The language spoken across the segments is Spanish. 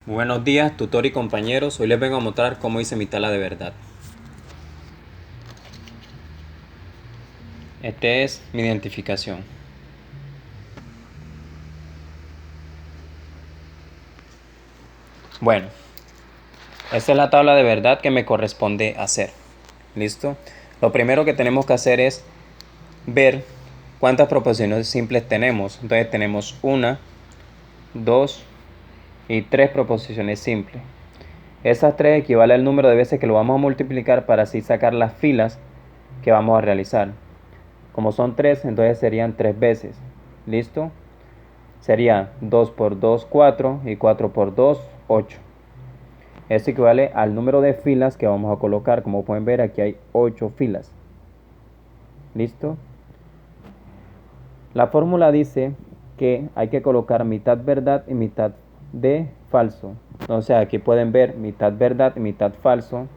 Buenos días, tutor y compañeros. Hoy les vengo a mostrar cómo hice mi tabla de verdad. Esta es mi identificación. Bueno, esta es la tabla de verdad que me corresponde hacer. ¿Listo? Lo primero que tenemos que hacer es ver cuántas proposiciones simples tenemos. Entonces tenemos 1, 2 y 3 proposiciones simples. Esas 3 equivalen al número de veces que lo vamos a multiplicar para así sacar las filas que vamos a realizar. Como son 3, entonces serían 3 veces. ¿Listo? Sería 2 por 2, 4 y 4 por 2, 8. Esto equivale al número de filas que vamos a colocar. Como pueden ver, aquí hay 8 filas. ¿Listo? La fórmula dice que hay que colocar mitad verdad y mitad de falso. Entonces aquí pueden ver mitad verdad y mitad falso,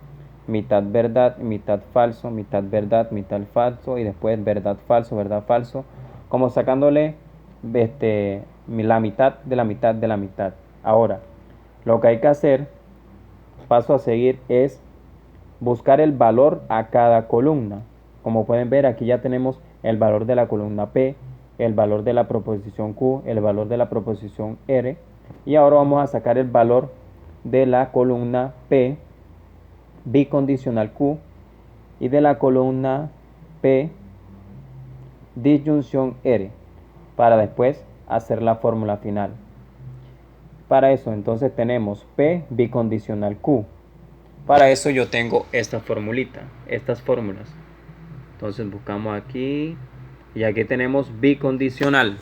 mitad verdad y mitad falso, mitad verdad, mitad falso y después verdad falso, como sacándole la mitad de la mitad de la mitad. Ahora, lo que hay que hacer, paso a seguir, es buscar el valor a cada columna. Como pueden ver, aquí ya tenemos el valor de la columna P, el valor de la proposición Q, el valor de la proposición R, y ahora vamos a sacar el valor de la columna P bicondicional Q y de la columna P disyunción R para después hacer la fórmula final. Para eso entonces tenemos P bicondicional Q. Para eso yo tengo esta formulita, estas fórmulas. Entonces buscamos aquí y aquí tenemos bicondicional.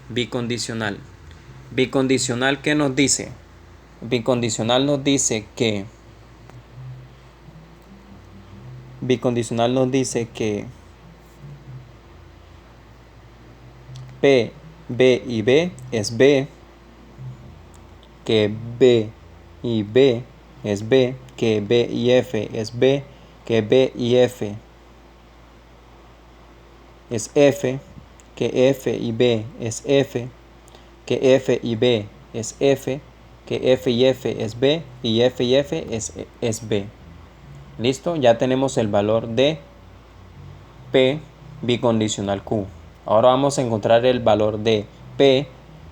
Bicondicional. Bicondicional, ¿qué nos dice? Bicondicional nos dice que P, B y B es B, que B y B es B, que B y F es B, que B y F es F, que F y B es F, que F y B es F, que F y F es B y F y F es B. ¿Listo? Ya tenemos el valor de P bicondicional Q. Ahora vamos a encontrar el valor de P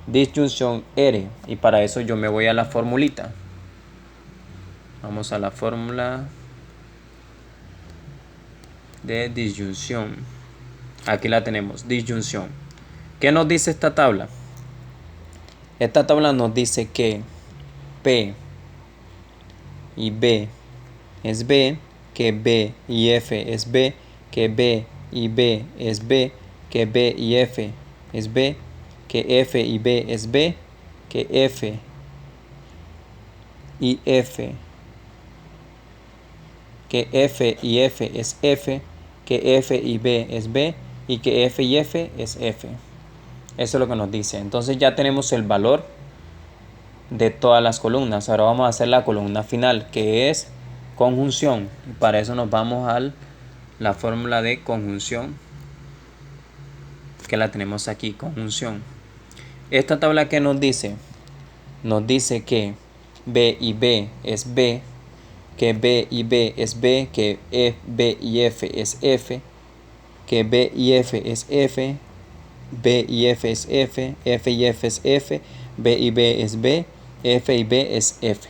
disyunción R y para eso yo me voy a la formulita. Vamos a la fórmula de disyunción. Aquí la tenemos, disyunción. ¿Qué nos dice esta tabla? Esta tabla nos dice que P y B es B, que B y F es B, que B y B es B, que B y F es B, que F y B es B, que F y F, que F y F es F, que F y B es B y que F y F es F. Eso es lo que nos dice. Entonces ya tenemos el valor de todas las columnas. Ahora vamos a hacer la columna final, que es conjunción. Y para eso nos vamos a la fórmula de conjunción, que la tenemos aquí, conjunción. Esta tabla que nos dice que B y B es B, que B y B es B, que B y F es F, que B y F es F, B y F es F, F y F es F, B y B es B, F y B es F.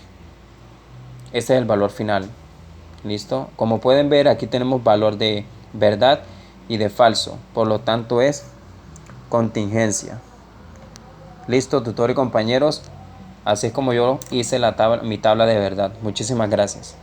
Este es el valor final. ¿Listo? Como pueden ver, aquí tenemos valor de verdad y de falso. Por lo tanto es contingencia. Listo, tutor y compañeros. Así es como yo hice mi tabla de verdad. Muchísimas gracias.